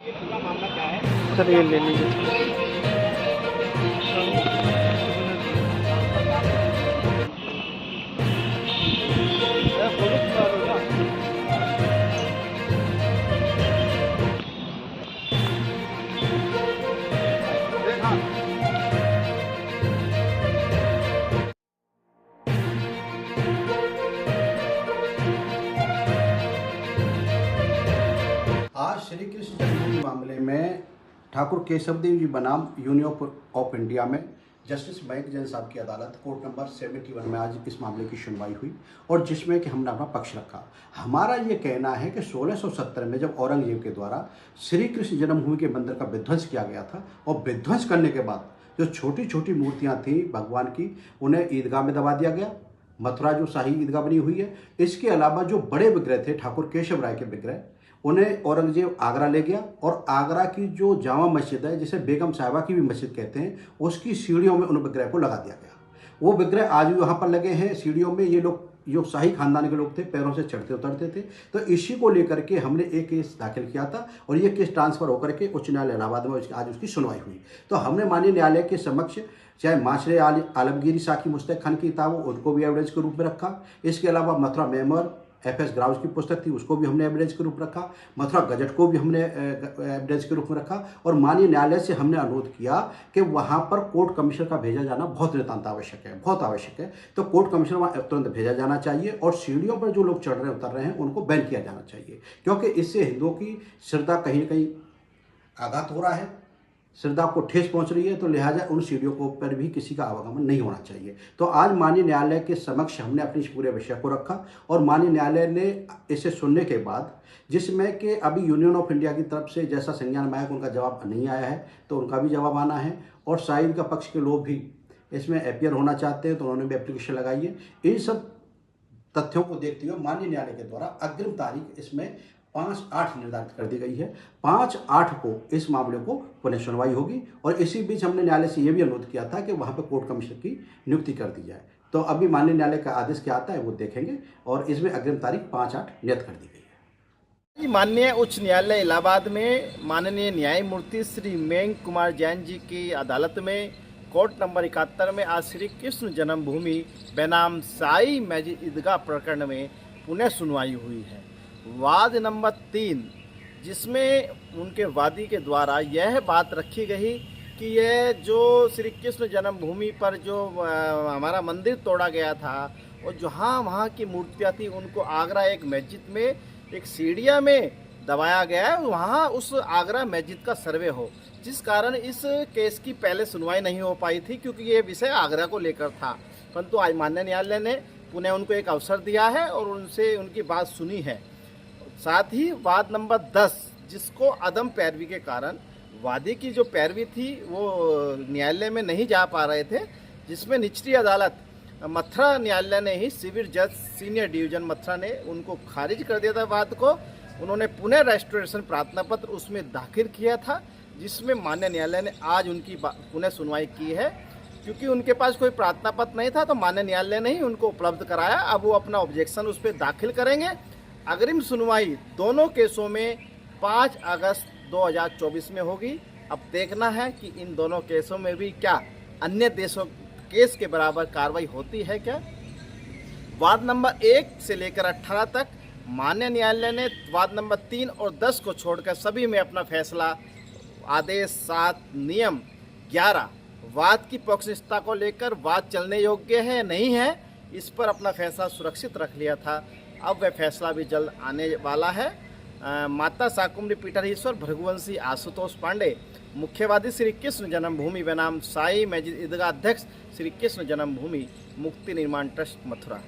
पूरा मामला क्या है? सर ये ले लीजिए। आज श्री कृष्ण जन्मभूमि मामले में ठाकुर केशवदेव जी बनाम यूनियन ऑफ इंडिया में जस्टिस मयंक जैन साहब की अदालत कोर्ट नंबर 71 में आज इस मामले की सुनवाई हुई और जिसमें कि हमने अपना पक्ष रखा। हमारा ये कहना है कि 1670 में जब औरंगजेब के द्वारा श्री कृष्ण जन्मभूमि के मंदिर का विध्वंस किया गया था और विध्वंस करने के बाद जो छोटी छोटी मूर्तियाँ थीं भगवान की, उन्हें ईदगाह में दबा दिया गया। मथुरा जो शाही ईदगाह बनी हुई है, इसके अलावा जो बड़े विग्रह थे ठाकुर केशव राय के विग्रह, उन्हें औरंगजेब आगरा ले गया और आगरा की जो जामा मस्जिद है, जिसे बेगम साहिबा की भी मस्जिद कहते हैं, उसकी सीढ़ियों में उन विग्रह को लगा दिया गया। वो विग्रह आज भी वहाँ पर लगे हैं सीढ़ियों में। ये लोग जो शाही खानदान के लोग थे पैरों से चढ़ते उतरते थे। तो इसी को लेकर के हमने एक केस दाखिल किया था और ये केस ट्रांसफर होकर के उच्च न्यायालय इलाहाबाद में आज उसकी सुनवाई हुई। तो हमने माननीय न्यायालय के समक्ष चाहे माशरे आलमगीरी साकी मुस्तक खान की किताब हो, उनको भी एविडेंस के रूप में रखा। इसके अलावा मथुरा मेमोर एफ.एस. ग्राउस की पुस्तक थी, उसको भी हमने एविडेंस के रूप में रखा। मथुरा गजट को भी हमने एविडेंस के रूप में रखा और माननीय न्यायालय से हमने अनुरोध किया कि वहाँ पर कोर्ट कमिश्नर का भेजा जाना बहुत नितांत आवश्यक है, बहुत आवश्यक है। तो कोर्ट कमिश्नर वहाँ तुरंत भेजा जाना चाहिए और सीढ़ियों पर जो लोग चढ़ रहे उतर रहे हैं उनको बैन किया जाना चाहिए, क्योंकि इससे हिंदुओं की श्रद्धा कहीं न कहीं आघात हो रहा है, श्रद्धा को ठेस पहुंच रही है। तो लिहाजा उन सीढ़ियों को पर भी किसी का आवागमन नहीं होना चाहिए। तो आज माननीय न्यायालय के समक्ष हमने अपनी इस पूरे विषय को रखा और माननीय न्यायालय ने इसे सुनने के बाद, जिसमें कि अभी यूनियन ऑफ इंडिया की तरफ से जैसा संज्ञान में आया उनका जवाब नहीं आया है, तो उनका भी जवाब आना है और शायद का पक्ष के लोग भी इसमें अपीयर होना चाहते हैं, तो उन्होंने भी एप्लीकेशन लगाई है। इन सब तथ्यों को देखते हुए माननीय न्यायालय के द्वारा अग्रिम तारीख इसमें 5/8 निर्धारित कर दी गई है। 5/8 को इस मामले को पुनः सुनवाई होगी और इसी बीच हमने न्यायालय से यह भी अनुरोध किया था कि वहां पर कोर्ट कमिश्नर की नियुक्ति कर दी जाए। तो अभी माननीय न्यायालय का आदेश क्या आता है वो देखेंगे और इसमें अग्रिम तारीख 5/8 नियत कर दी गई है। माननीय उच्च न्यायालय इलाहाबाद में माननीय न्यायमूर्ति श्री मयंक कुमार जैन जी की अदालत में कोर्ट नंबर 71 में आज श्री कृष्ण जन्मभूमि बनाम शाही मस्जिद ईदगाह प्रकरण में पुनः सुनवाई हुई है। वाद नंबर 3, जिसमें उनके वादी के द्वारा यह बात रखी गई कि यह जो श्री कृष्ण जन्मभूमि पर जो हमारा मंदिर तोड़ा गया था और जहाँ वहाँ की मूर्तियाँ थी उनको आगरा एक मस्जिद में एक सीढ़िया में दबाया गया है, वहाँ उस आगरा मस्जिद का सर्वे हो, जिस कारण इस केस की पहले सुनवाई नहीं हो पाई थी क्योंकि ये विषय आगरा को लेकर था। परंतु आज माननीय न्यायालय ने पुनः उनको एक अवसर दिया है और उनसे उनकी बात सुनी है। साथ ही वाद नंबर 10, जिसको अदम पैरवी के कारण वादी की जो पैरवी थी वो न्यायालय में नहीं जा पा रहे थे, जिसमें निचली अदालत मथुरा न्यायालय ने ही सिविल जज सीनियर डिवीजन मथुरा ने उनको खारिज कर दिया था। वाद को उन्होंने पुनः रेस्टोरेशन प्रार्थना पत्र उसमें दाखिल किया था, जिसमें माननीय न्यायालय ने आज उनकी पुनः सुनवाई की है। क्योंकि उनके पास कोई प्रार्थना पत्र नहीं था तो माननीय न्यायालय ने ही उनको उपलब्ध कराया। अब वो अपना ऑब्जेक्शन उस पर दाखिल करेंगे। अग्रिम सुनवाई दोनों केसों में 5 अगस्त 2024 में होगी। अब देखना है कि इन दोनों केसों में भी क्या अन्य देशों केस के बराबर कार्रवाई होती है क्या। वाद नंबर 1 से लेकर 18 तक माननीय न्यायालय ने वाद नंबर 3 और 10 को छोड़कर सभी में अपना फैसला आदेश 7 नियम 11 वाद की पक्षनिष्ठता को लेकर वाद चलने योग्य है नहीं है, इस पर अपना फैसला सुरक्षित रख लिया था। अब वह फैसला भी जल्द आने वाला है। माता शाकुंभरी पीठाधीश्वर भृगुवंशी आशुतोष पांडे, मुख्यवादी श्री कृष्ण जन्मभूमि बनाम शाही मस्जिद ईदगाह अध्यक्ष श्री कृष्ण जन्मभूमि मुक्ति निर्माण ट्रस्ट मथुरा।